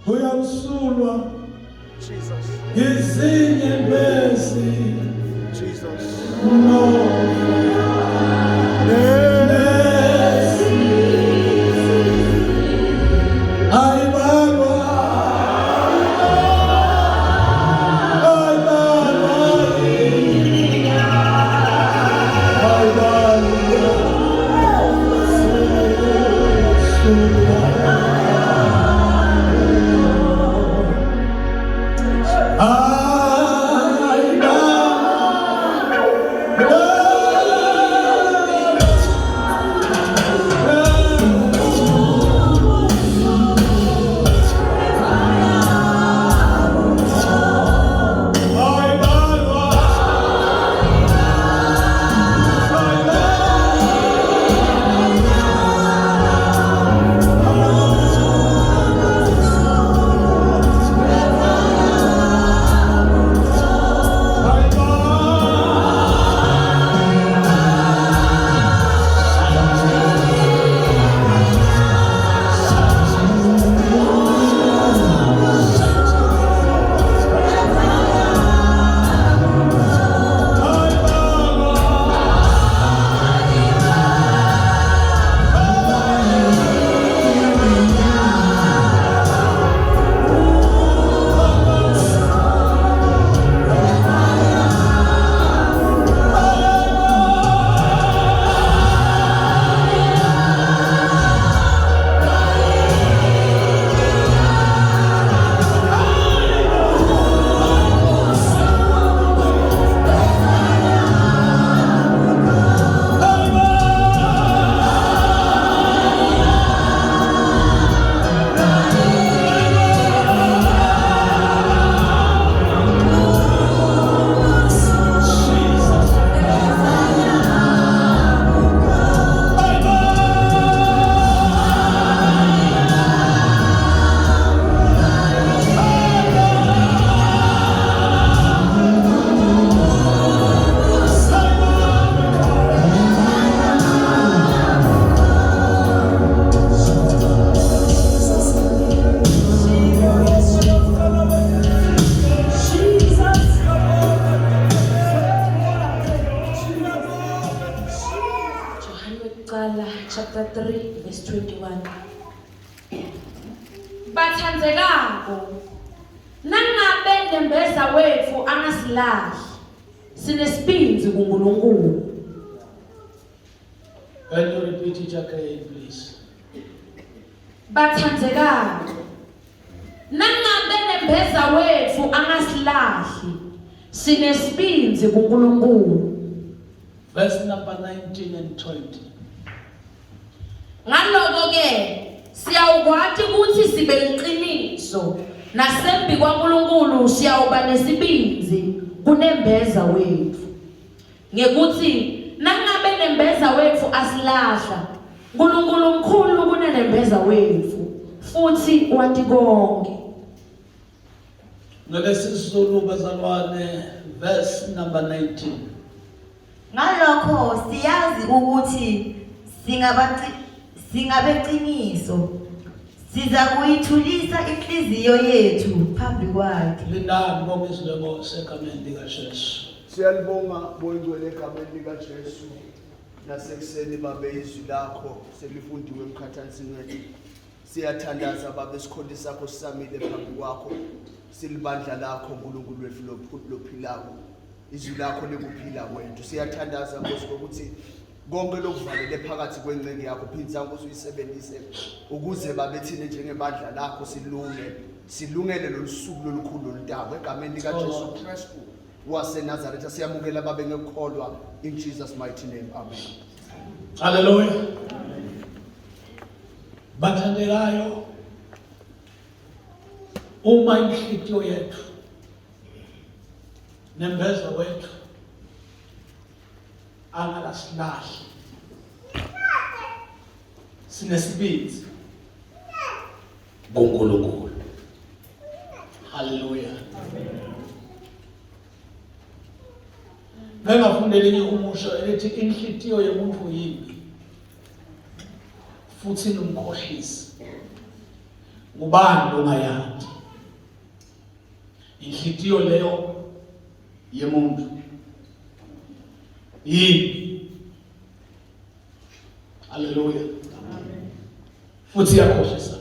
Uyamsulwa Jesus. ngezinye besi Jesus. no chapter 3 verse 21. Bathandekako nangabe nembeza wethu angasilahli sinesibindi kuNkulunkulu. Can you repeat it again, please? Bathandekako nangabe nembeza wethu angasilahli sinesibindi kuNkulunkulu. Verse number 19 and 20. Ngaloko ke siyawukwathi ukuthi sibe liqiniso nasembi kwaNkulunkulu siyawuba nesibindi kunembeza wethu. Ngekuthi nangabe nembeza wethu asilahla uNkulunkulu omkhulu kunembeza wethu futhi wathi konke. Ngelesizulu bazalwane, verse number 19. Ngalokho siyazi ukuthi singabeqiniso siza kuyithulisa inhliziyo yethu phambi kwakhe. Linda ngibonga izilebo segameni likaJesu. Siyalibonga boyingcwele egameni likaJesu nasekuseni babe izwi lakho selifundiwe emkhathazini wethu. Siyathandaza babe isikhonto sakho sisamile phambi kwakho. Silibandla lakho uNkulunkulu wethu lophilayo. Izwi lakho lekuphila kwethu. Siyathandaza Nkosi ukuthi konke lokuvalele phakathi kwenceke yakho phinza Nkosi uyisebenzise ukuze babe thina njengebandla lakho silungele lolusuku lolukhulu lolutaba egameni likaJesu Kristu waseNazaretha. Siyamukela babe ngekukholwa in Jesus mighty name. Amen. Hallelujah. Bathandekayo, uma inhliziyo yethu nembeza wethu angalasilahli sinesibindi kuNkulunkulu. Hallelujah. Bengafundele elinye umusho elithi inhliziyo yomuntu yimbi futhi nomkhohlisi. Ngubani ongayazi? inhlitiyo leyo yemuntu yini. Haleluya. Futhi iyakhohlisa.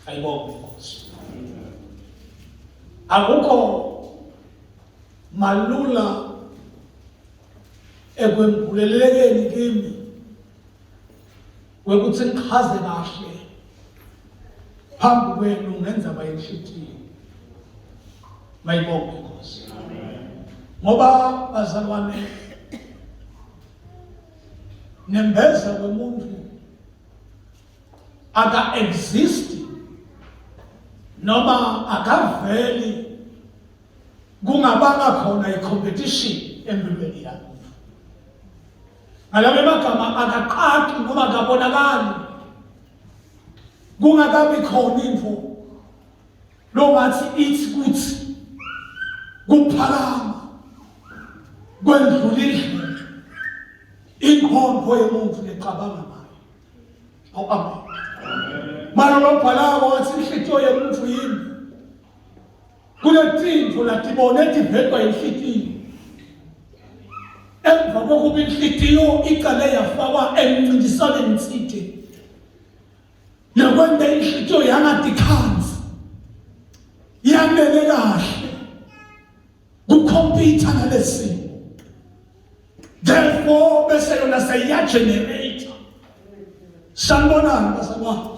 Ayibonge Nkosi. Akukho malula ekwembulelekeni kimi wekuthi ngichaze kahle phambi kwenu ngendaba yenhlitiyo. Mayibonge Nkosi. Ngoba bazalwane, nembeza kwemuntu aka-exist noma akaveli kungabanga khona i-competition empilweni yakho. Ngalawo magama akaqaqi noma akabonakali kungakabi khona info longathi ithi kuthi kuphakama kwendlulile inkhombo yomuntu lecabanga ngayo. Amen. Mara lobhalako wathi inhlitiyo yomuntu yini? Kuletintfo latibone tivedwa inhlitiyo. Emva kokuba inhlitiyo iqale yafakwa emncintiswaneni thile, yakwenda inhlitiyo yangatikhanzi, yamele kahle kukhompyutha nalesimo. Therefore bese yona seyiyagenerator. Sanibonani basabona?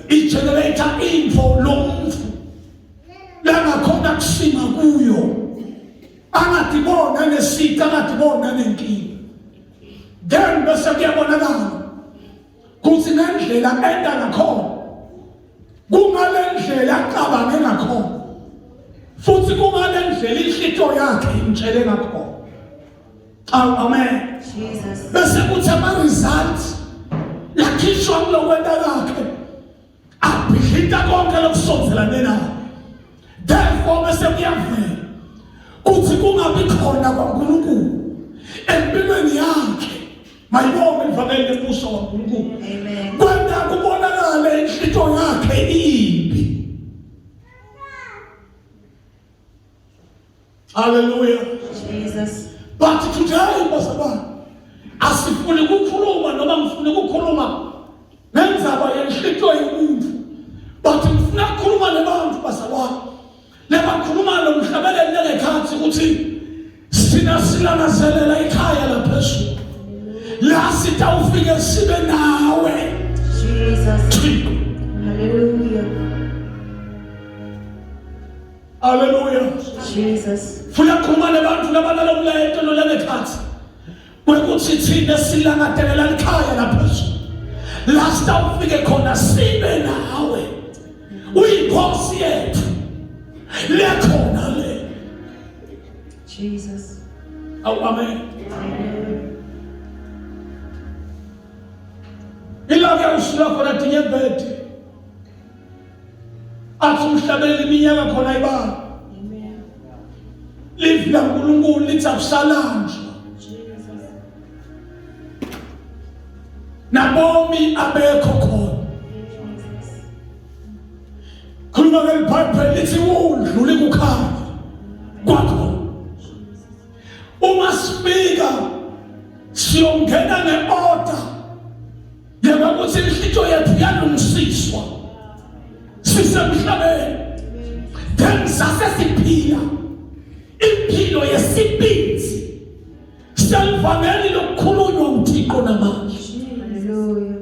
I-generator info lomuntu langakhona kusima kuyo, angatibona nesita, angatibona nenkinga. Then bese kuyabonakala kuthi ngendlela enda ngakhona kungale ndlela acabange ngakhona, futhi kungale ndlela inhlitiyo yakhe imtshele ngakhona. Amen. Jesus. Bese kuthi ama-results lakhishwa kulokwenda lakhe abhidlita konke lokusondelane naye. Therefore bese kuyavela kuthi kungabi khona kwaNkulunkulu empilweni yakhe. Mayibonge ivangeli lebuso kaNkulunkulu. Amen. Kwenda kubonakale inhlitiyo yakhe imbi. Hallelujah. Jesus. But today basabana asifuni ukukhuluma noma ngifuna ukukhuluma ngendaba yenhlitiyo yomuntu, but ngifuna ukukhuluma nabantu basabana lebakhuluma lo mhlabeleli lengekhathi ukuthi sina silangazelela ikhaya laphezulu la sitawufike sibe nawe. Jesus. Hallelujah. Hallelujah. Jesus. Funa ukukhuluma nabantu labalala umlayeto lo lengekhathi wekuthi thina silangadelela ikhaya laphezulu la sitawufike khona sibe nawe. Uyinkosi yethu lekhona le. Jesus. Amen. Ilake usula khona tinyembeti athi umhlabeleli iminyaka khona ibala live la uNkulunkulu lithi akusalanjwa nabomi abekho khona. Khuluma ngeBhayibheli lithi udlule kukhanya kwakho. Uma sifika siyongena nge-order yokuthi inhlitiyo yethu yalungisiswa sisemhlabeni, then sase siphila impilo yesibinzi selivangeli lokukhulunywa uThixo namanje. Hallelujah.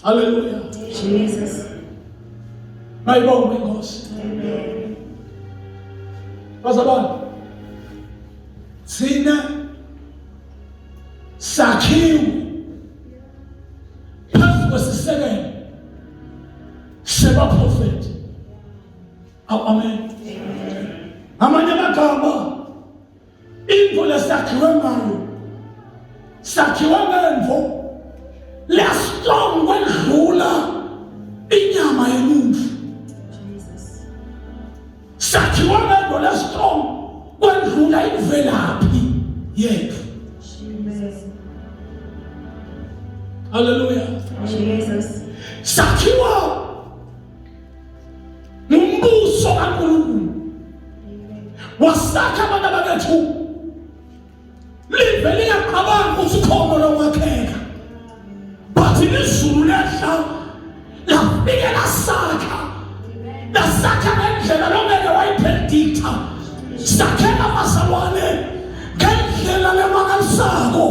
Hallelujah. Jesus. Mayibonge Nkosi. Amen. Bazalwane, thina sakhiwe phezu kwesisekelo sebaprofethi. Amen. Ngamanye amagama info lesakhiwe ngayo sakhiwe ngemvo lestrong kwedlula inyama yomuntu. Jesus. Sakhiwe ngemvo lestrong kwedlula imvelaphi yethu. Jesus. Hallelujah. Jesus. Sakhiwa wasakha abantu abakethu live lingaqabanga ukuthi khona lokwakheka but izulu lehla lafike lasakha ngendlela longeke wayipredicta sakhela bazalwane ngendlela lemangalisako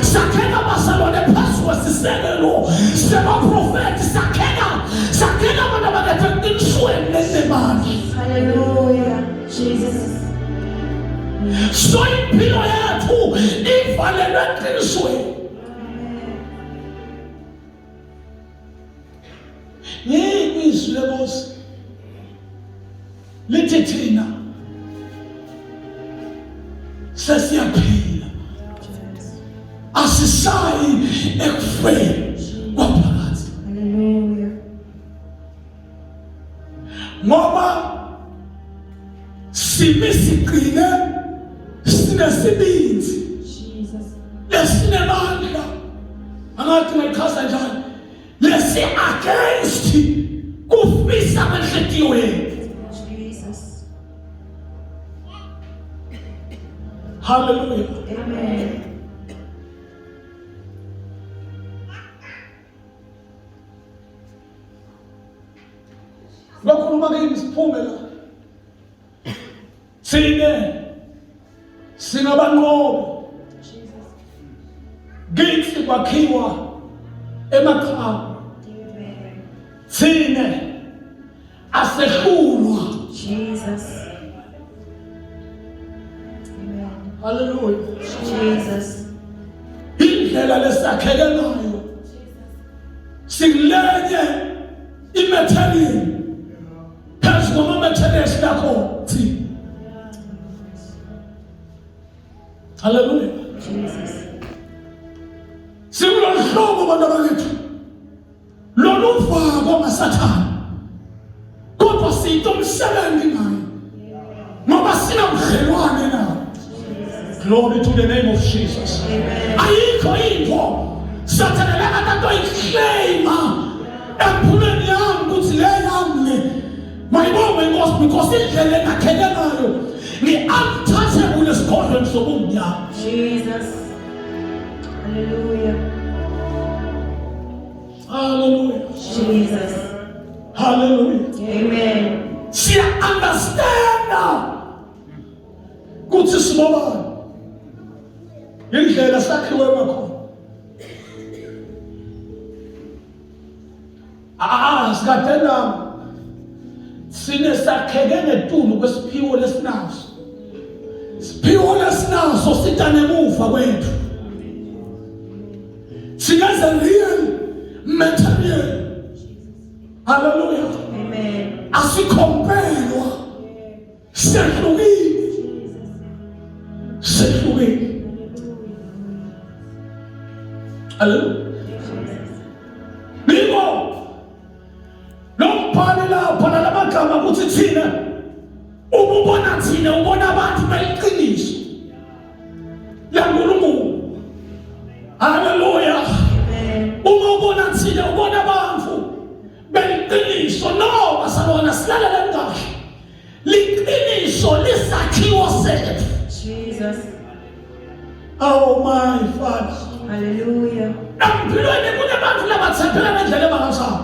sakhela bazalwane phezu kwesisekelo semaprofethi sakhela abantu abakethu ekuqinisweni lesemali. Hallelujah. Jesus. So impilo yethu ivalelwe eqinisweni. Yini izwi lenkosi lithi thina sesiyaphila asisayi ekufeni kwaphakathi Hallelujah. ngoba simisiqine sinesibinzi Jesus. lesinebandla angathi ngayichaza njani lesi against kufisa kwenhliziyo yethu. Jesus. Hallelujah. Amen. Bakhuluma ke isiphumela thine singabanqobi kithi kwakhiwa emakhaya Amen. thine asehlulwa. Jesus. Amen. Hallelujah. Jesus. Indlela lesakheke ngayo silenye imaterial phezu kwama-materials lakho thina. Hallelujah. Jesus. Sikulolu hlobo bantu abakethu lolu uvako ngasathana kodwa siyinto umsebenzi ngayo ngoba sinabudlelwane nayo. Glory to the name of Jesus. Amen. Ayikho into sathana lakatanto ayiclaima empilweni yami ukuthi le yami le mayibonge inkosi because indlela engakheke ngayo ngi-untouchable esigodlweni sobumnyama. Jesus. Hallelujah. Hallelujah. Jesus. Hallelujah. Amen. Siya understanda ukuthi sibobani indlela sakhiwe ngakhona. Sikadena sine sakheke ngetulu kwesiphiwo lesinaso. Siphiwo lesinaso sitanemuva kwethu. Singaze real material. Hallelujah. Amen. Asikompelwa sehlukile Hallelujah. Bibo lombhali lapha nalabagama ukuthi thina ububona thina ubona abantu beliqiniso laNkulunkulu. Hallelujah. Amen. Uma ubona thina ubona abantu beliqiniso no basalona silalela ngahle liqiniso lisakhiwo sethu. Jesus. Oh my Father. Hallelujah. Empilweni kunabantu labathembela ngendlela ebangazayo.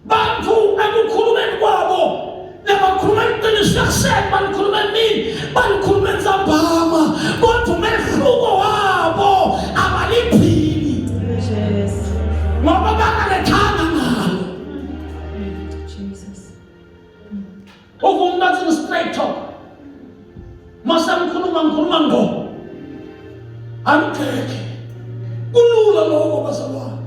Bantu ekukhulumeni kwabo labakhuluma iqiniso lakuseni balikhuluma emini balikhuluma entsambama kodwa umehluko wabo abaliphili Jesus. ngoba bangalethanga ngalo. Jesus. Ukumnathi straight talk. Masa ngikhuluma ngo. Angeke. Kulula lokho bazalwane.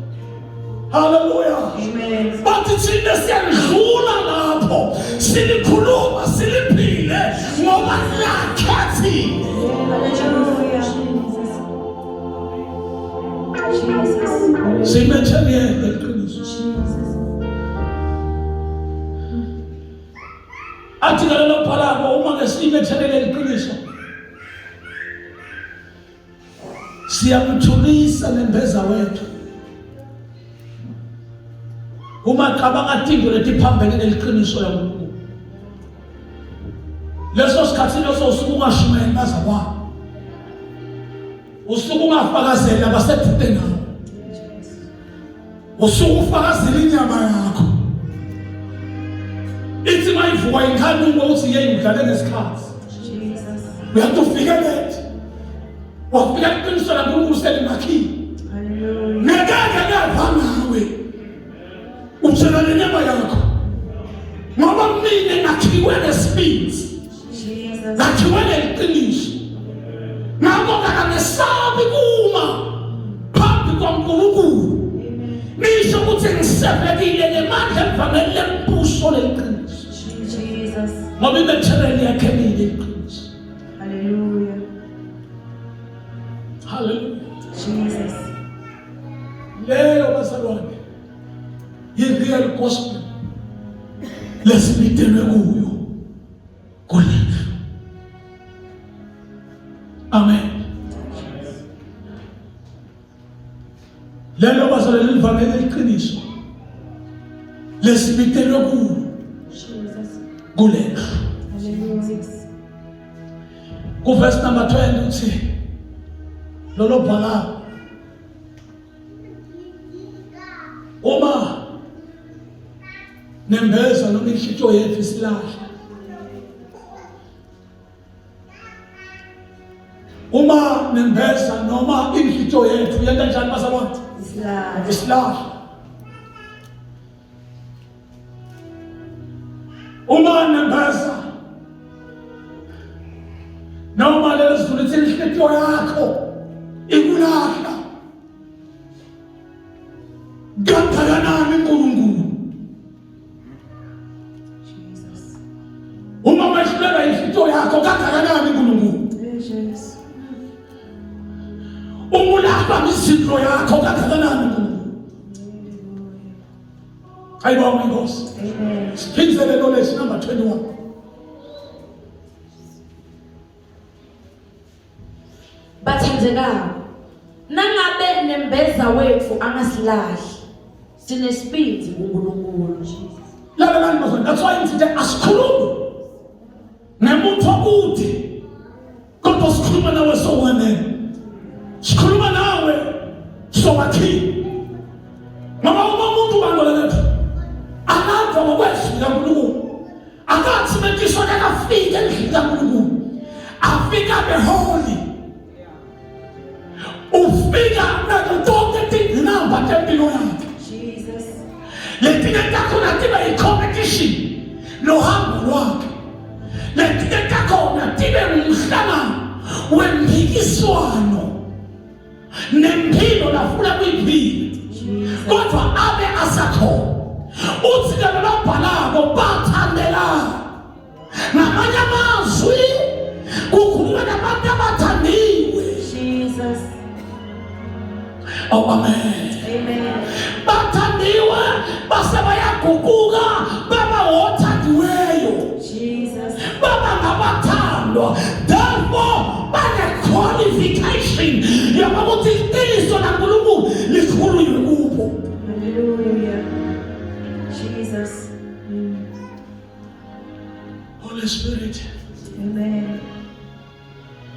Hallelujah. Amen. Bathi thina siyadlula lapho silikhuluma siliphile ngoba lakhathile. Hallelujah. Jesus. Simethelele iqiniso. Jesus. Athi ngalo phalako uma ngesimethelele iqiniso. Siyamthulisa nembeza wethu. Uma cabanga tinto letiphambene neliqiniso laNkulunkulu. Leso esikhathini sosuku ungashumayeli bazalwane. Usuku ungafakazela abasephute nawe. Usuku ufakazela inyama yakho. Ithi mayivuka inkhanuko uthi yey udlale ngesikhathi. Jesus. We have to figure that. Wafika iqiniso laNkulunkulu selimakhile. Hallelujah. Ngeke ngapha nawe. Utshela lenyama yakho. Ngoba mina ngakhiwe nesibindi. Jesus. Ngakhiwe neqiniso. Ngakho ngangesabi kuma phambi kwaNkulunkulu. Nisho ukuthi ngisebekile nemandla evangeli lembuso leqiniso. Jesus. Ngoba imethereli yakhe iqiniso. Hallelujah. Hallelujah. Jesus. Leyo bazalwane yi-real gospel lesibitelwe kuyo kulethu. Amen. Lelo bazalwane livangeli eliqiniso lesibitelwe kuyo Jesus. kulethu. Hallelujah. Kuverse number 20 uthi lolo bhala uma nembeza noma inhlityo yethu isilahla, uma nembeza noma inhlityo yethu yenta njani bazalwane? Islam. Isilahla. Uma nembeza noma lezulu lithi inhlityo yakho ikulahla, kangakanani uNkulunkulu? Jesus. Uma mayihlelwa inhlityo yakho kangakanani uNkulunkulu? Jesus. Umulahla izinto yakho kangakanani uNkulunkulu? Ayibonga inkosi. Amen. Siphindisele lo lesson number 21. Bathandekayo, nangabe nembeza wethu angasilahli, sinesibindi kuNkulunkulu. Lalela bazalwane, that's why ngithi asikhulume nemuntu okude kodwa sikhuluma nawe sowanene. Sikhuluma nawe sowakhile. Ngoba uma umuntu bangolethu anadwa ngokwezwi likaNkulunkulu, akathi mentisho akafika endlini kaNkulunkulu, afika beholy, ufika nazo zonke izinamba zempilo yakhe. Jesus. Letinye takhona tibe yi-competition nohambo lwakhe. Letinye takhona tibe ngumhlangano wempikiswano nempilo lafuna kuyiphila. Kodwa abe asakhona. Uthi laba babhalako bathandelana. Ngamanye amazwi kukhulunywa nabantu abathandiwe. Jesus. Oh, amen. Amen. Bathandiwe base bayaguquka baba othandiweyo, Jesus. baba ngabathandwa. Therefore bane-qualification yokuthi iqiniso laNkulunkulu likhulunywe kubo. Hallelujah. Jesus. Holy Spirit, Amen.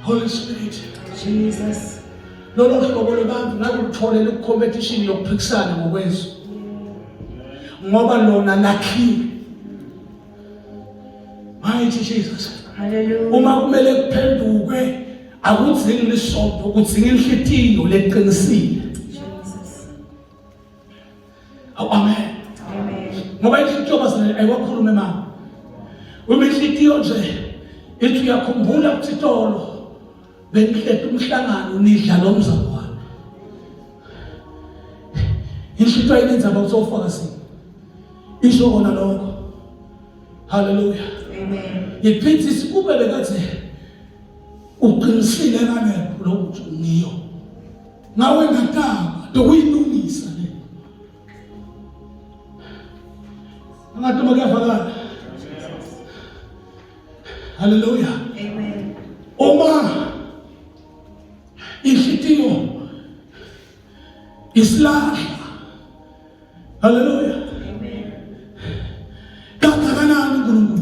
Holy Spirit, Jesus. lolo hlobo lwabantu nakulutholela ku-competition yokuphikisana ngokwezwe ngoba lona lakhiwe. Mighty Jesus. Hallelujah. Uma kumele kuphendukwe akudzingi lisonto, kudzinga inhlitiyo leqinisile. Jesus. Awu, amen. Amen. Ngoba inhlitiyo bazalwane ayiwakhulume mama. Uma inhlitiyo nje ithi uyakhumbula ukuthi tolo benihlethe umhlangano nidla lo mzalwane. Inhlitiyo ayinenza abawusofakazini. Isho kona lokho. Hallelujah. Amen. Yiphithi sikube bekathi uqinisile ngane lokho ngiyo. Nawe ngataba dokuyilungisa le. Angathi makuyavakala. Hallelujah. Amen. Uma inhlitiyo isilahla. Hallelujah. Amen. Kangakanani uNkulunkulu?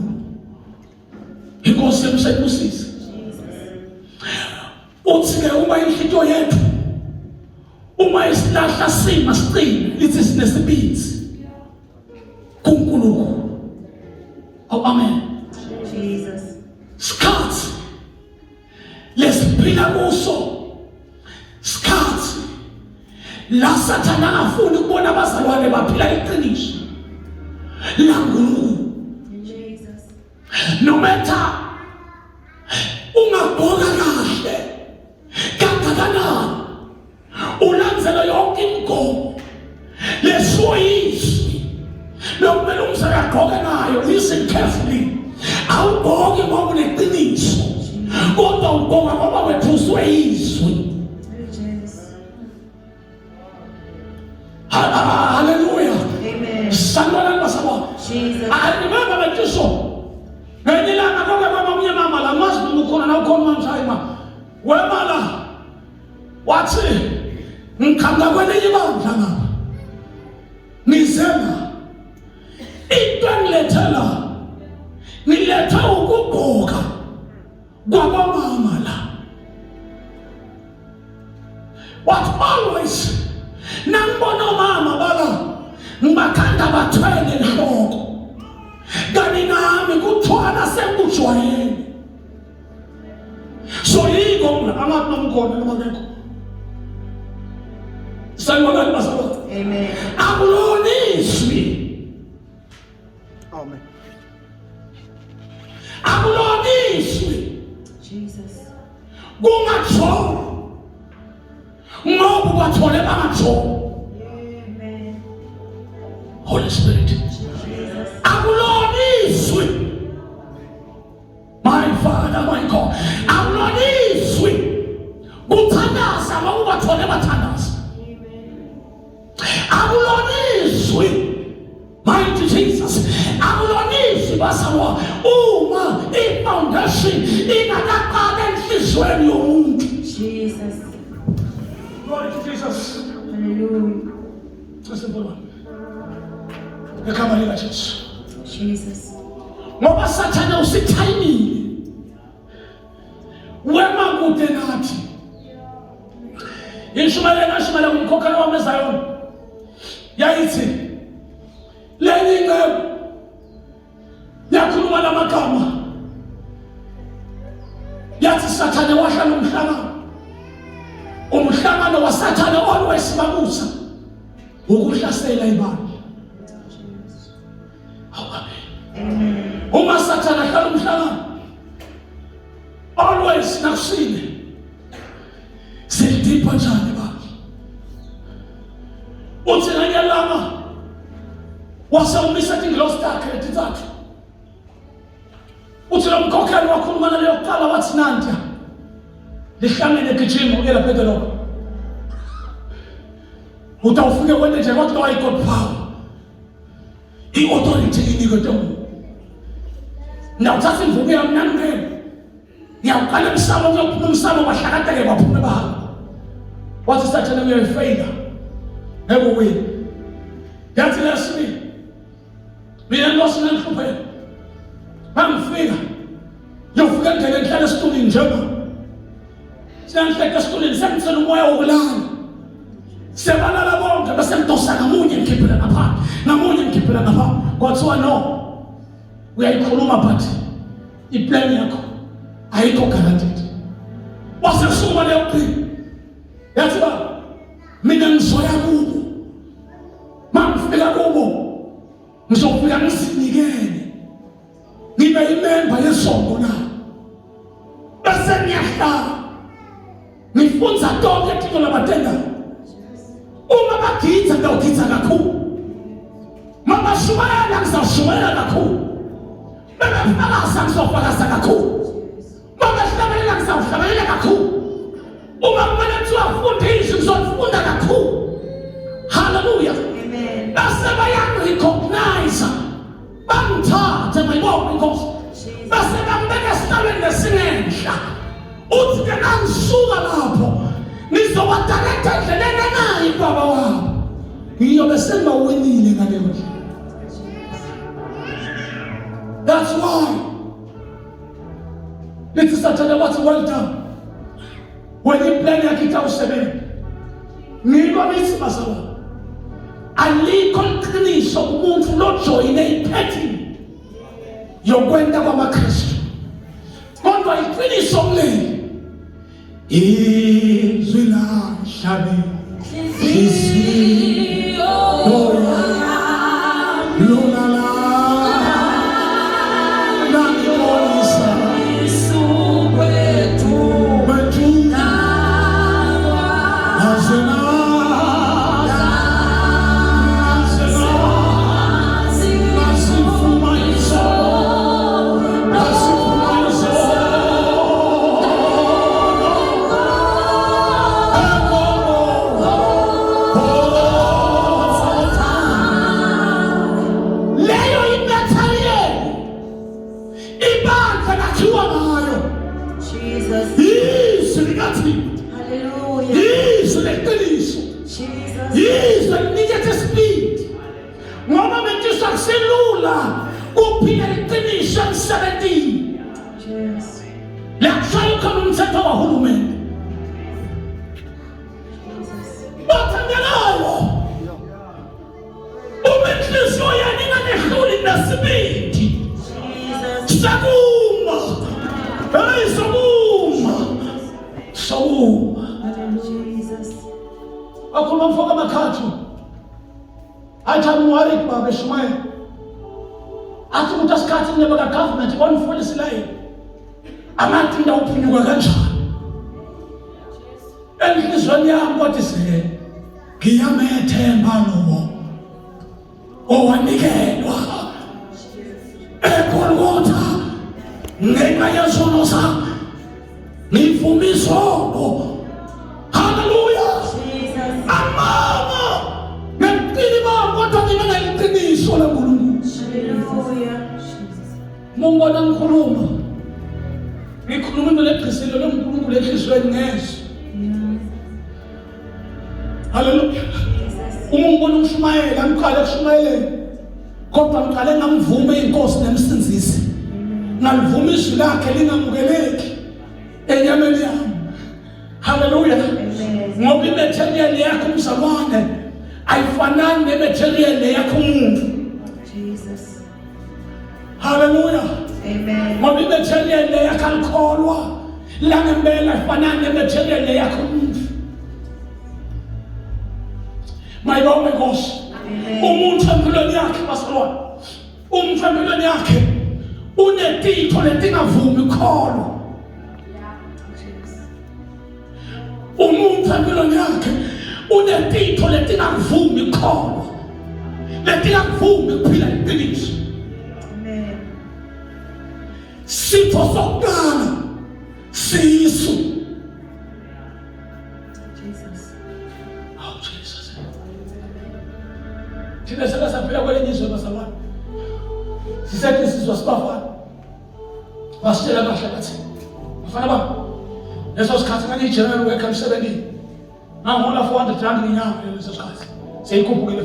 Inkosi emsekusini masicine lithi sinesibindi kuNkulunkulu. Amen. Jesus. Sikhathi lesiphila kuso, sikhathi la Sathane angafuni ukubona abazalwane baphila iqiniso la kuNkulunkulu. Jesus. No matter ungabhoka kahle kangakanani, ulandzela yonke imigomo lesiyizwi lokumele umsakagqoke nayo. Listen carefully. Awubhoki ngoba uneqiniso, kodwa ubhoka ngoba wethuswe izwi. Hallelujah. Amen. Sanibona basaba. Jesus. Remember bethuso. Ngenyila ngakonke kwaba munye mama la mazi ukukhona na ukhona mamshayima. Wemala. Wathi ngikhanga kwelinye ibandla ngapha. Nizema. Into engilethela. Nilethe ukubhoka kwabamama la. What always nangibona mama bala ngibakhanda bathwele enhloko, kanti nami kuthwala sekujwayele. So yiko mina amathi nomkhona noma ngekho. Sanibona basaba. Amen. Akuloniswi. Amen. Akuloniswi. Jesus. Kungatsho ngoba bathole bangatsho. Amen. Holy Spirit. Jesus. Akuloniswi. My Father, my God. Akuloniswi. Kuthandaza ngoba bathole bathandaza. Akuloniswi. Mighty Jesus. Akuloniswi basalwa uma i-foundation ingakaqala enhlizweni yomuntu. Jesus. Glory to Jesus. Hallelujah. Sesibona. Ekhama lika Jesu. Jesus. Ngoba Sathane usithayimile. Wema kude nathi. Ishumayela umkhokheli wami eZayoni. Yayithi leli ngeke yakhuluma lamagama. Yathi Sathane wahlala umhlangano. Umhlangano waSathane always babusa ukuhlasela ibandla. Amen. Uma Sathane ahlala umhlangano always nakusile silidipha njani bandla. Uthi ngiyalama wasewumisa ingilosi yakhe etithathu. Uthi lo mkhokheli wakhuluma naleyo kuqala wathi Nandya lihlangene egijima uyela phedoloko. Utawufike kwende nje kodwa I got power. I-authority inikwe ntombi. Ndawuthatha imvubu yami naningene. Ngiyawuqala emsamo kuyophuma umsamo bahlakateke baphume bahamba. Wathi Sathane uyayifeyila. Ngeke wena. Yathi lesibili. Mina ngilosi ngihlupheka. Mangifika. Ngiyofika endleleni ngihlala esitulini njengoba. Sengihleka esitulini sengithela umoya wokulala. Sebalala bonke bese ngidosa ngamunye ngikhiphela ngapha. Ngamunye ngikhiphela ngapha. Kwathiwa no. Uyayikhuluma but iplan yakho ayikho guaranteed. Wasesuma leyo qini. Yathi ba mina ngizoya kubo. Mangifika kubo ngizofika ngisinikele. Ngibe imember yesonto na. Bese ngiyahlala. Ngifunza konke thina labatenda. Uma bagidza ngawugidza kakhulu. Mama shumela ngizashumayela kakhulu. Bengafakaza ngizofakaza kakhulu. Mama hlabelela ngizawuhlabelela kakhulu. Uma kumele kuthiwa fundisha ngizofunda kakhulu. Hallelujah. Amen. Bese bayangirecognize. Bangithathe mayibona inkosi. Bese bangibeka esitabeni lesingenhla. Uthi ke ngisuka lapho ngizowadaletha endleleni enayo baba wami. Ngiyobe sengibawinile ngaleyo ndlela. That's why lithi Sathane wathi well done. When implan yakhe itawusebenza. Ngiko mithi basaba. alikho iqiniso kumuntu lojoyine ipattern yokwenda kwamaKristu. Kodwa iqiniso kuleli izwi lahlabe inhliziyo lulala nangibonisa isukwethu bethuna azena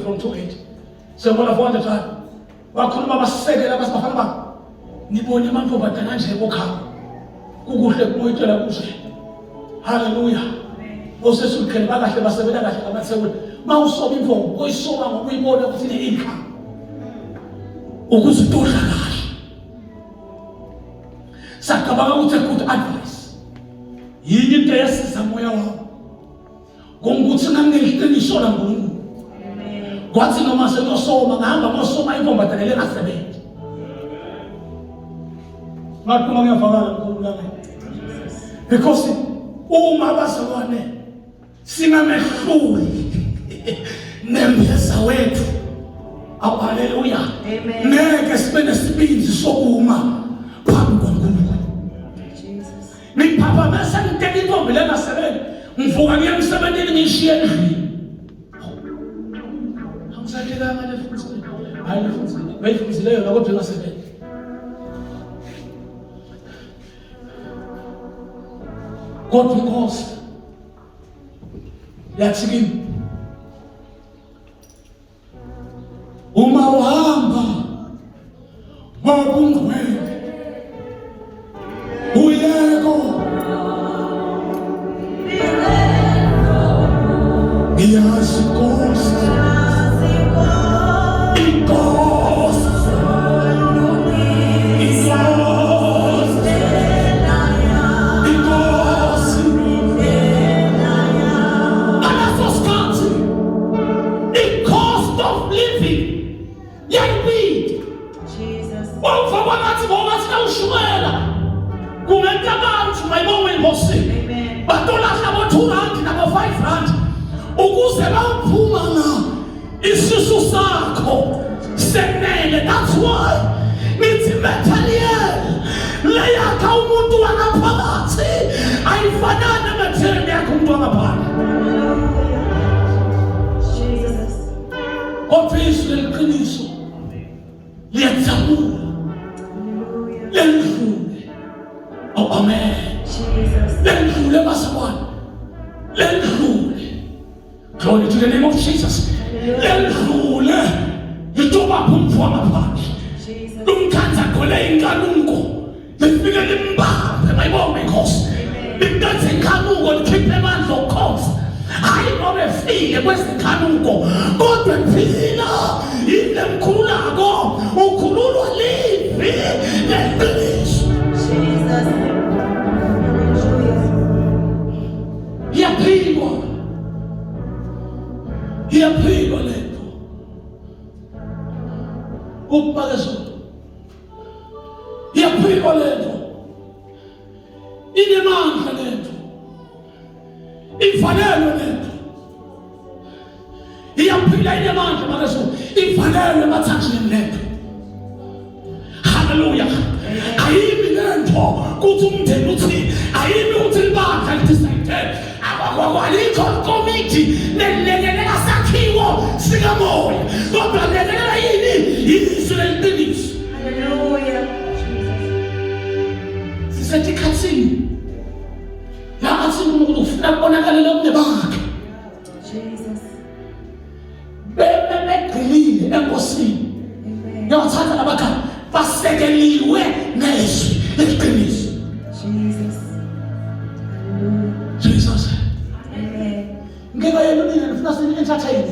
from 280. So what I've wanted to bakhuluma basekela basibafana ba nibone amantombazana nje bokhaba kukuhle kumoyitshela kuze haleluya osesulukhele bakahle basebenza kahle abathekule mawusoba imvongo oyisoba ngokuyibona ukuthi ine income ukuze utodla kahle sakabanga ukuthi good advice yini into yasiza moya wami ngokuthi ngangiqiniso la ngoNkulunkulu kwathi noma sengosoma ngihamba ngosoma imvombatana lengasebenzi ngaphuma ngiyavakala mkhulu lami because uma bazalwane singamehluli nembeza wethu haleluya ngeke sibe nesibindi sokuma phambi kwaNkulunkulu niphapha bese ngiteka intombi lengasebenzi ngivuka ngiye emsebenzini ngishiye endlini Sakela ngale futhi hayi futhi bayifundileyo lapho phela sebenza God because yathi kimi uma uhamba ngobungcwele uyeko iyasikhosi That's why it's material. Leya ka umuntu wangaphakathi ayifanani material yakho umuntu wangaphandle. Jesus. Ofisi leqiniso liyajabula. Lendlule. Oh amen. Jesus. Lendlule basabona. Lendlule. Glory to the name of Jesus. Lendlule. Itoba pumfu wangaphandle. Jesus. Lumkhanza khole inkanuko. Lifike limbambe mayibonge inkosi. Lidanse inkanuko likhiphe amandla okukhoza. Hayi ngoba efile kwezinkanuko kodwa phila ile mkhululako ukhululwa livi leqiniso. Jesus. Iyaphilwa lento ukubakezwa. Iyaphilwa lento inemandla lento ifanelwe lento iyaphila inemandla bakezwa ifanelwe emathanjeni lento. Hallelujah. Ayimi lento kuthi umndeni uthi ayimi uthi libandla lidecide akwalikho committee nelekelela sakhiwo sikamoya kodwa lekelela yini izwi leliqiniso. Hallelujah. Sisethi khathini la athi umuntu ufuna kubonakala lokune bakhe Jesus. begqilile enkosini. Amen. Yawathatha labakhaya basekeliwe nezwi leqiniso. Jesus. Hallelujah. Jesus. Amen. Ngeke yena mina ngifuna sini-entertain.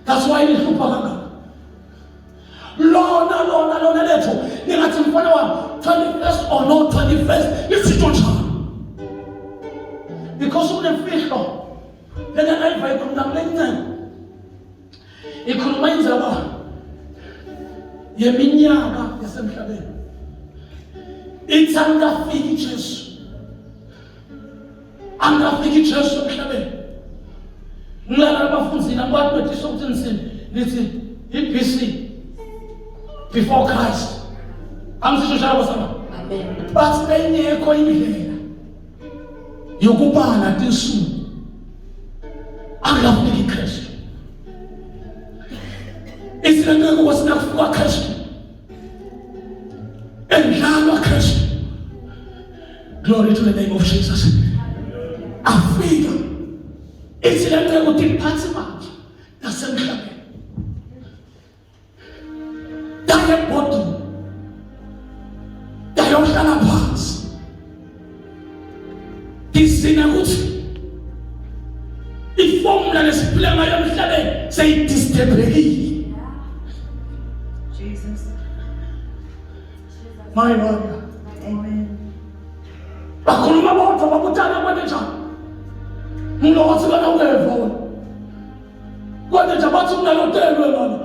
That's why nihlupha kangaka. Lona letho ningathi mfana wami 21st or not 21st lisitho njani. Because unemfihlo lena nayiva ikhuluma kulencane. Ikhuluma inzaba yeminyaka yasemhlabeni. Ithi angafiki Jesu. Angafiki Jesu emhlabeni. Ngilala abafundzini abantu bethisha ukuthi nisini nithi i-BC before Christ. Angisisho njalo basaba. Amen. But bengekho indlela yokubala tinsuku angafiki Kristu. Isilengeke kwasinakufuka Kristu. Endlalwa Kristu. Glory to the name of Jesus. Afika isilengeke ukuthi iphathi manje nasemhlabeni. Daye bodini. Dayohlala phansi. Isina ukuthi iformula lesiphila ngayo emhlabeni seyidistebrekile. Jesus. My Lord. Amen. Bakhuluma bodwa babutana kwenenjani. Mlo wathi kana ungeva wena. Kwenenja bathi kunalotelwe lona.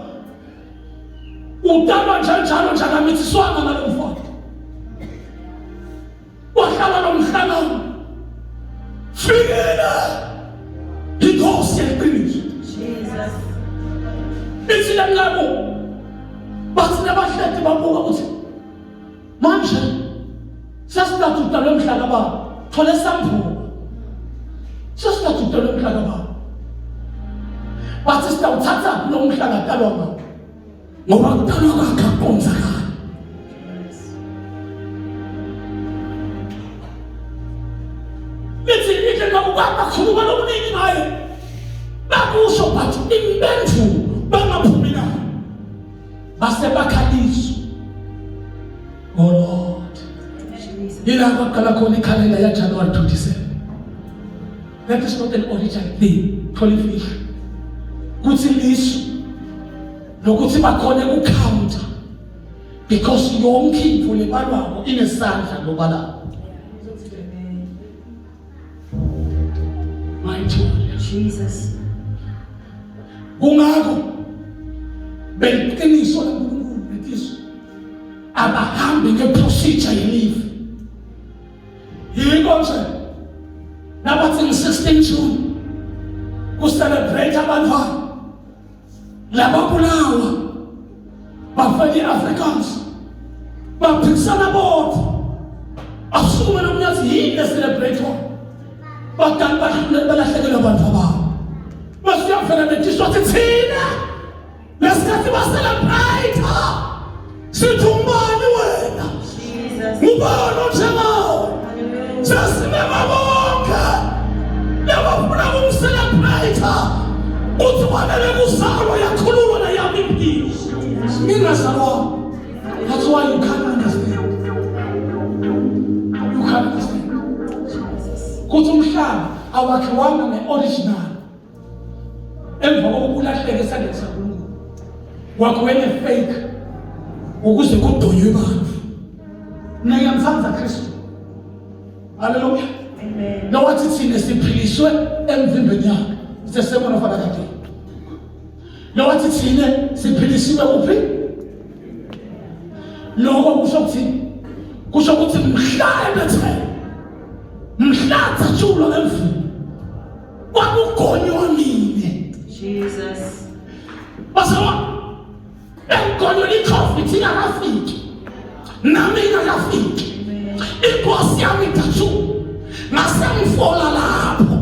Udalwa njalo njengamithiswana nalo mfana. Wahlala nomhlangano. Fikela. Inkosi yeqiniso. Jesus. Isile ngabo. Bathi nabahleti babuka ukuthi manje sasithatha udalwe emhlaka baba. Thole sambulo. Sasithatha udalwe emhlaka baba. Bathi sitawuthatha lo mhlaka dalwa baba. Ngoba kudalwa kwakhe akonzakala. Lithi ike ngakubamba khuluma lokuningi ngaye. Bakusho bathi impendulo bangaphumi nayo. Base bakhaliswa. Oh Lord. Jesus. Ilapho kuqala khona ikhalenda ya January 27. That is not an original thing. 25. Kuthi lisu nokuthi bakhona ukucounter because yonke into lebalwako inesandla lobalako. Mighty Jesus. kungakho beqiniso laNkulunkulu letiso abahambi ngeprocedure yelifa. Yiko nje nabathi nge-16 June ku-celebrate abantwana lababulawa bafake i-Africans baphikisana bodwa asukume nomnyazi yini le-celebrate bakani balahlekelwa abantu ababo basiyafela betiswa thina lesikhathi ba-celebrate sithi umbani wena ubani onjengawe sesimema bonke labafuna ukumcelebrate uthi kwanele kuzalwa yakhululwa na yami impilo ngingazalwa. That's why you can't understand. You can't understand. Kuthi umhlaba awakhiwanga nge-original emva kokulahleka esandleni saNkulunkulu wakhiwe nge-fake ukuze kudunywe abantu. Ngiyamthanda Kristu. Hallelujah. Amen. Nowathi thina siphiliswe emzimbeni yakhe sesemona fana kade. Nowathi thina siphilisiwe kuphi? Lokho kusho ukuthi mhlawumbe thina mhlatha julo emvini kwakugonywa nini Jesus. basawa engonywa iCovid ingakafiki nami ingakafiki inkosi yami ithathu ngasengifola lapho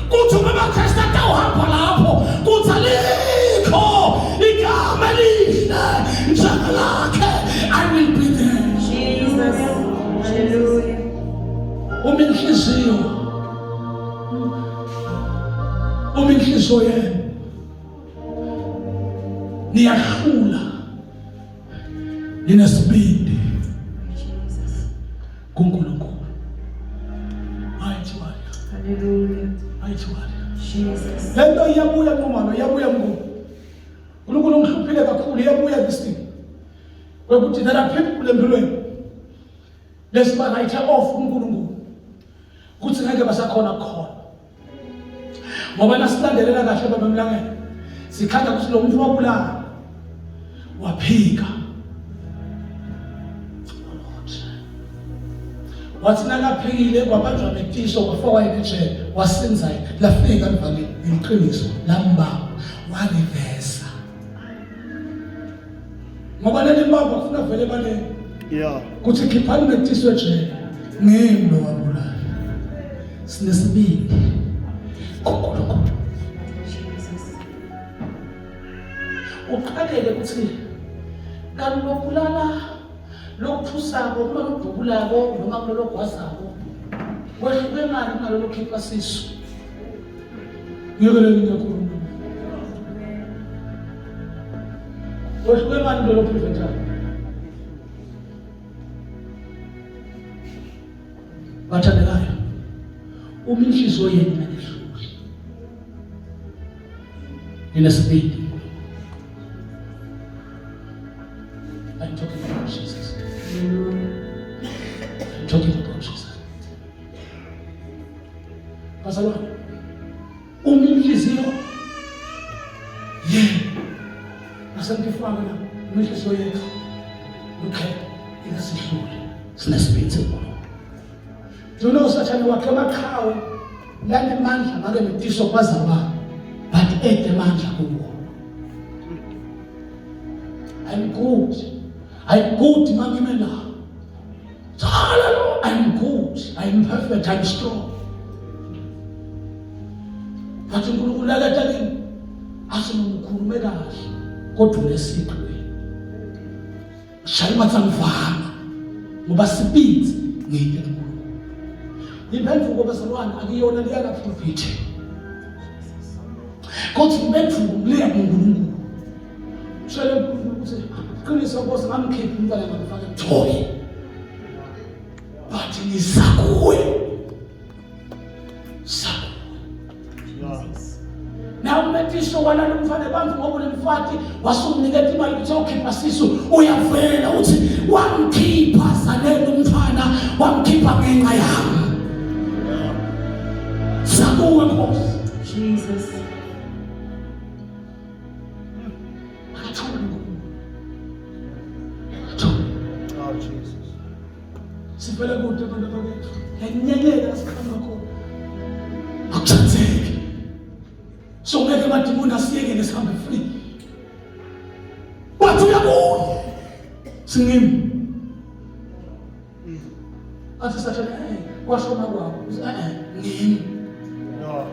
kuthi uma Kristu atawuhamba lapho kuthi alikho igama lihle njengalakhe I will be there. Jesus. Hallelujah. Uminhliziyo yenu niyahlula ninesibindi Jesus. kuNkulunkulu. Ayithiwa Hallelujah. ayithiwa Jesus. lento iyabuya ngomama iyabuya ngoku uNkulunkulu ngihluphile kakhulu iyabuya this thing wekuthi there are people empilweni lesibarayithe off uNkulunkulu kuthi ngeke basakhona khona ngoba nasilandelela kahle babemlangeni sikhanda ukuthi lo muntu wabulala waphika wathi nakaphikile kwabanjwa netiso kwafakwa ejele wasinza lafika livale iqiniso lamba walivesa ngoba leli mbamba kufuna vele baleni Yeah. kuthi khiphani netiso ejele ngimlo wabulala sinesibindi kokoloko Jesus. uqalele ukuthi kanti lokulala lokuthusako uma lodubulako noma kulolo gwazako kwehluke mali kunalolo khipha sisu ngiyokeleni ngiyakhuluma kwehluke mali kulolo preventable bathandekayo uma inhliziyo yenu inehlule inesibindi. I'm talking about Jesus. I'm talking about Jesus. Bazalwane, uma inhliziyo yenu nasengifaka la inhliziyo yethu ukhetha ingasihluli sinesibindi senkulumo. Njalo usathane wakhe amaqhawe lanemandla ngake netiso kwazaba but edemandla kuwo. I'm good. I'm good, Mamimela. Hallelujah. I'm good. I'm perfect. I'm strong. But uNkulunkulu ulaleta kimi asinomkhulume kahle kodwa unesikwe. Shayima tsamvana ngoba sibindi ngeke uNkulunkulu. Imphendvuko bazalwane akuyona liyana prophet. Kodwa imphendvuko leya kuNkulunkulu. Shele uNkulunkulu ukuthi qiniso Nkosi ngamkhipha umntwana ngifake Joy. But nisakuwe. Sakuwe. Yeah. Na umetisho wala lumfane phansi ngoba unemfati wasumnikeza imali ukuthi ukhipha sisu uyavela uthi wamkhipha zanele umfana wamkhipha ngenxa yami sakuwe Nkosi Jesus. Oh, Jesus. sivele kude abantu bakethu yanyenyeka sikhamba khona akuchatheke so ngeke madimoni asiyeke nesihambe free wathi uyabuya singimi athi sathane washona kwabo ngimi No.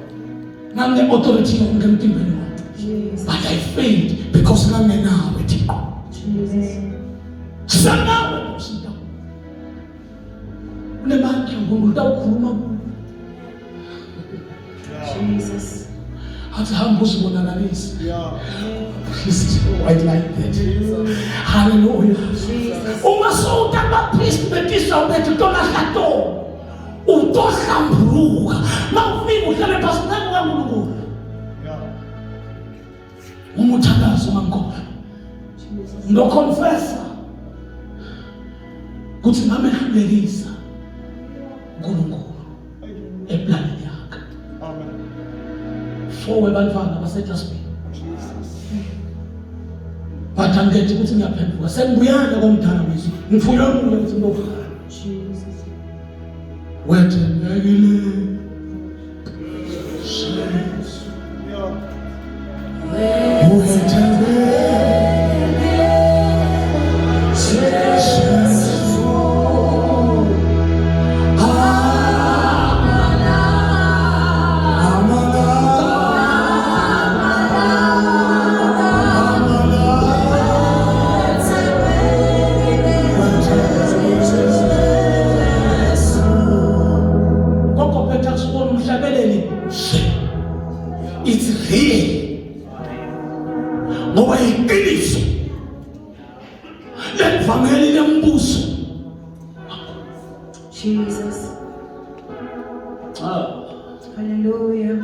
nami authority yonke emtimbeni wami Jesus. but I failed because ngangenawe Thixo Jesus. sanawe Nkosi unemandla ngoba utawukhuluma kuwe Jesus. athi hamba uzibonakalise Yeah. He's white like that. Hallelujah. Jesus. Uma sowutaka priest betisa ubethu tonahlato. Utohlambuluka. Mawufika uhlale phasi kaNkulunkulu. Yeah. Umuthakazo mankola. Jesus. Ndo confessa. Kuthi ngamehlulekisa uNkulunkulu eplanini yakhe. Amen. For webantwana baseJasper. Jesus. But angethi ukuthi ngiyaphenduka. Sengibuyana komdala wethu. Ngifuna ukuya ukuthi ngokhala. Jesus. Wethembekile. Yeah. Wethembekile. It's real. Ngoba iqiniso levangeli lembuso. Jesus. Hallelujah.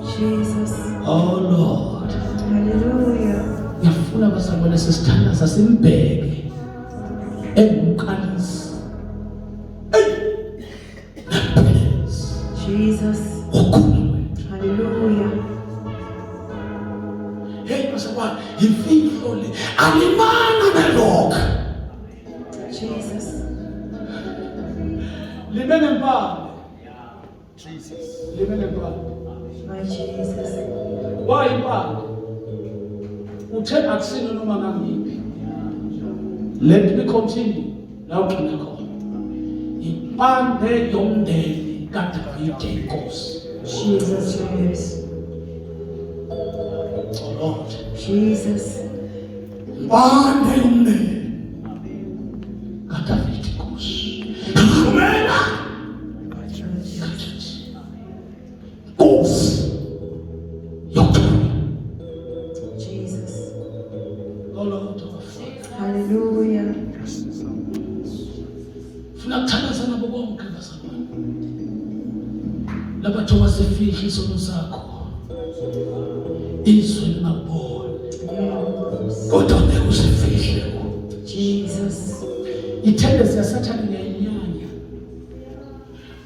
Jesus. Oh Lord. Hallelujah. Ngiyafuna basabona sesithandaza simbheke engumkhalisi. Jesus. Hallelujah. Hey basabona imfihlo le alimana nalokho. Jesus. Limene mpande. Jesus. Limene mpande. My Jesus. Why mpande? Uthe akusini noma ngangiphi. Let me continue. La uqina khona. Impande yomndeni kaDavide inkosi. Jesus. Yes. Oh Lord. Jesus. Impande yomndeni kaDavide inkosi. Kumela Nkosi yokuthula. Jesus. Oh Lord our Father. Hallelujah. Funa kuthandaza nabo bonke basabona. Labatho wasefihla isono sakho. Izwe lingaboni. Kodwa ngeke usifihle. Jesus. Ithende yasathana ngenyanya.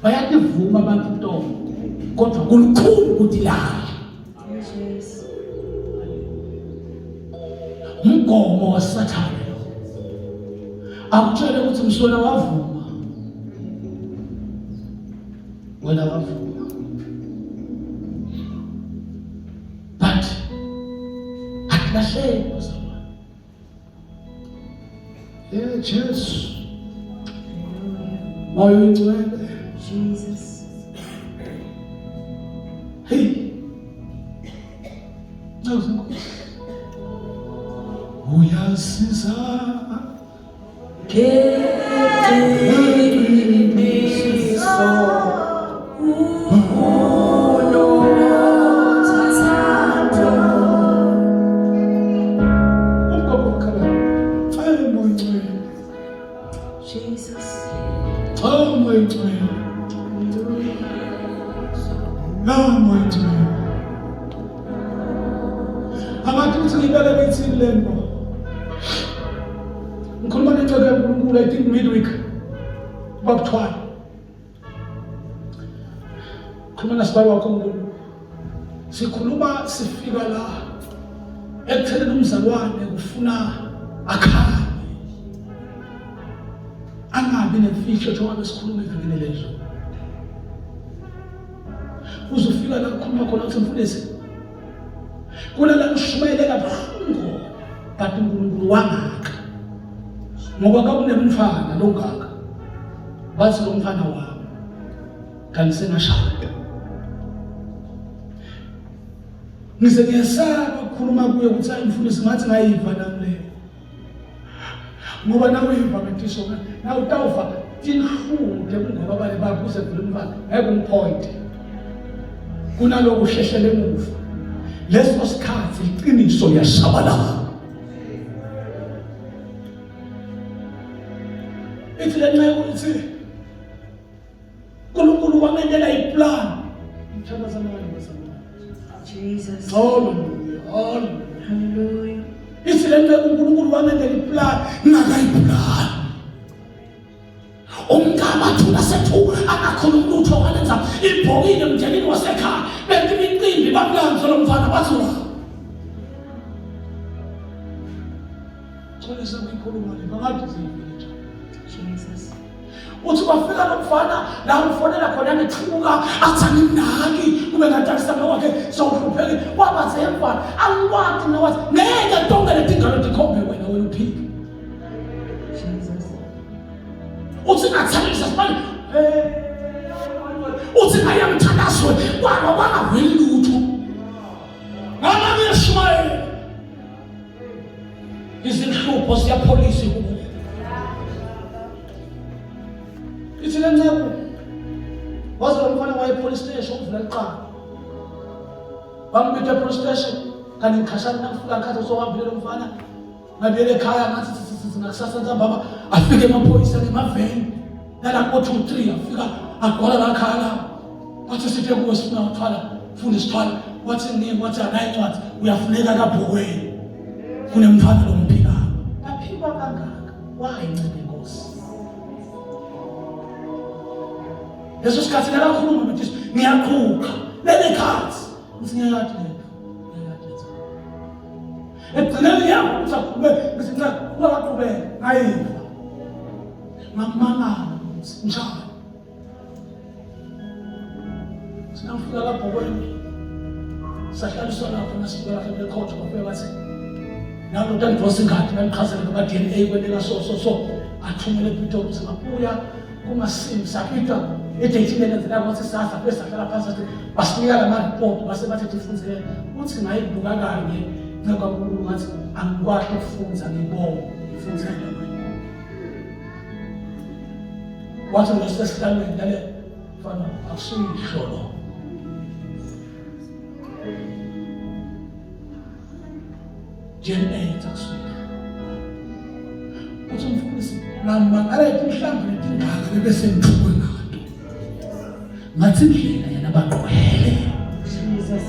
Bayakuvuma abantu ntombi. Kodwa kulukhulu kudilaya. Jesus. Umgomo wasathana lo. Akutshela ukuthi msona wavuma. Wena wavuma. But atlahleka basabona. Jesus. Hallelujah. Moyo ingcwele. Jesus. Hey. Nkosi. Uyasiza. Jesus. Oh my God. mighty man. Amathi ukuthi ngibele bethini lembo. Ngikhuluma nento kaNkulunkulu I think midweek. Bakuthwala. Khuluma nasibaba wakho uNkulunkulu. Sikhuluma sifika la ekutheleni umzalwane kufuna akhaya. Angabi nemfihlo njengoba sikhuluma evikini lezo. Uzofika la kukhuluma khona ukuthi mfundisi kuna la kushumayela kabuhlungu but uNkulunkulu wangaka ngoba kakunemfana longaka bathi lo mfana wami kanti senashada ngize ngiyasaba ukukhuluma kuye ukuthi hayi mfundisi ngathi ngayiva namle ngoba nawe uyiva ngisho na utawufa tinhlungu ngoba bale babuze kulo mfana ngeke kunaloko uhlehlele emuva leso sikhathi iqiniso liyashabalala ithi lenxa ukuthi uNkulunkulu wamendela iplan ngithokoza zamanye Jesus. hallelujah Hallelujah. ithi lenxa uNkulunkulu wamendela iplan ngakayiplan umngabathula sethu akakhuluma lutho walenza ibhokile emndenini wasekhaya benti imicimbi bamlanza lo mfana bathula xolisa ukukhuluma le bangathi zivile Jesus. uthi bafika lo mfana la umfonela khona ngethuka athani naki kube ngathakisa wakhe sawuhlupheke wabaze emfana angikwathi nawathi ngeke ntongele tingalo dikhombe wena uphike Jesus. uthi ngathalisa sibani uthi ngayamthandazwe kwaba bangaveli lutho ngala ngeshumayela izinhlupho siyapholisa kubo ithi lencebo waze lo mfana waye police station uvula iqala bambethe police station kanti ngikhashana nakufika ngakhathi sohambile lo mfana ngabiyele ekhaya ngathi ngakusasa ntambama afike emaphoyisa ngemaveni nalapho 2-3 afika agwala la khaya la wathi sithe kuwe sifuna ukuthwala ufuna isithwala wathi ngeke wathi anayincwadi uyafuneka kabhokweni kunemfana lo mphika baphikwa kangaka wayincebe inkosi leso sikhathi nakakhuluma bethi ngiyaqhuqa lele khathi ngisingayathi ekugcineni yami usakhulume ngithi ungaqhubeka ngayiva ngamangala njalo sinafika lapho kwena sahlaliswa lapho nasibeka lapho ekhotho bafika bathi nalo ntandivosa ingadi banichazela ngoba DNA kwenela so athumele ePitori ukuthi mabuya kumasimi sapita edate lenzela ukuthi sasa bese sahlala phansi basinika la report base bathi tifundzele uthi ngayibuka kanye ngoba uNkulunkulu ngathi angikwazi ukufunza ngibonga ngifunza nami wathi ngesesihlangene ngale fana akusuyisholo DNA takusuyisholo uthi mfundisi nami ngalethi mhlawumbe tingaka bese ngithuke ngato ngathi indlela yana baqwele Jesus.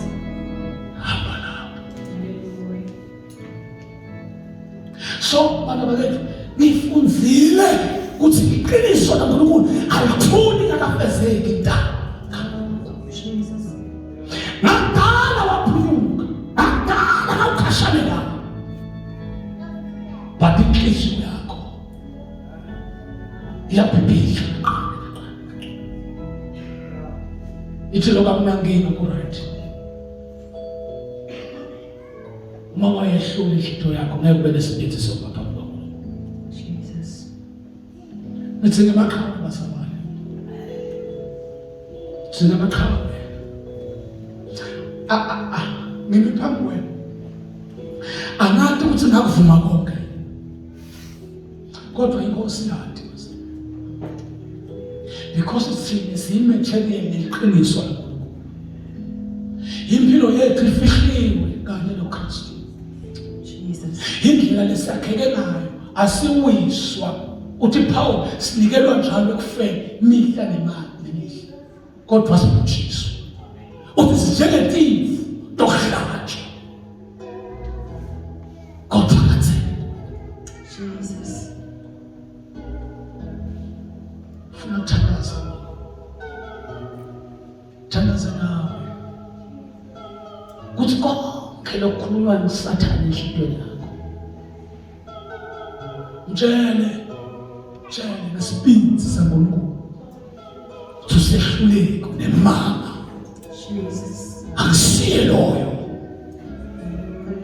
hamba lapho Hallelujah. so bana bakethu nifunzile ukuthi iqiniso laNkulunkulu alithuli ngakafezeki da Jesus. ngakala waphunyuka ngakala ukhashanela but inhliziyo yakho iyabhibhidla ithi lokho akunankinga ku-right uma wayehlula inhliziyo yakho ngeke ube nesibindi sokungaphambi kwakho Jesus. nithi ngemakhawa basamane singamakhawa ngimi phambi kwenu angathi ukuthi ngakuvuma konke kodwa inkosi yathi because thina siyimaterial neqiniso laNkulunkulu impilo yethu ifihliwe kanye noKristu Jesus. indlela lesakheke ngayo asiwiswa uthi Paul sinikelwa njalo ekufeni mihla nemihla kodwa sibujiswa uthi sinjengetifu tokuhlatshwa kophakathi. Jesus. Funa ukuthandaza, thandaza nawe kuthi konke lokukhulunywa nguSathane enhliziyweni yakho, mtshele ngesibindi saNkulunkulu ukuthi usehluleka nemanga, Jesus. akusiye loyo,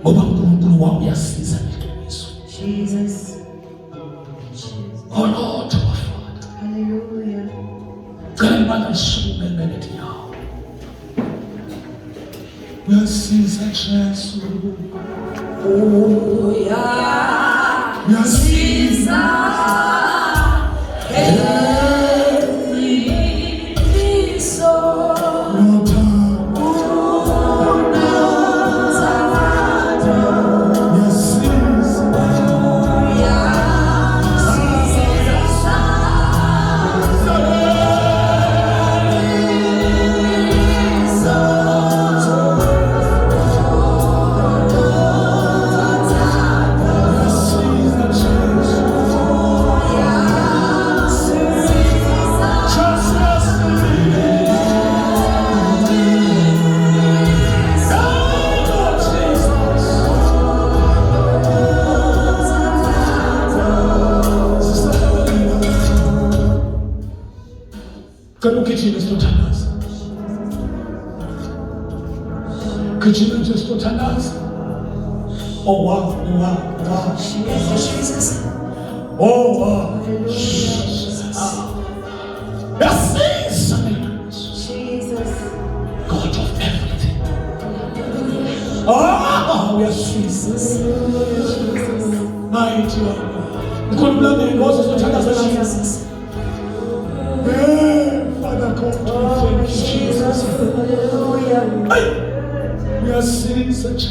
ngoba uNkulunkulu wakho uyasiza ngeqiniso. Jesus. Oh Lord, our Father, Hallelujah. cela imana lisuke ngemethi yawo, uyasiza Jesu, uyasiza Kujina just to tandaza. Oh wow. Jesus. Oh wow. Yasiza Jesus. God of everything. Oh, yasiza. Mighty one. Mkhulumela ngengozi zotandaza Jesus. Father God, we thank you, Jesus. Hallelujah. Hey! We are seeing such a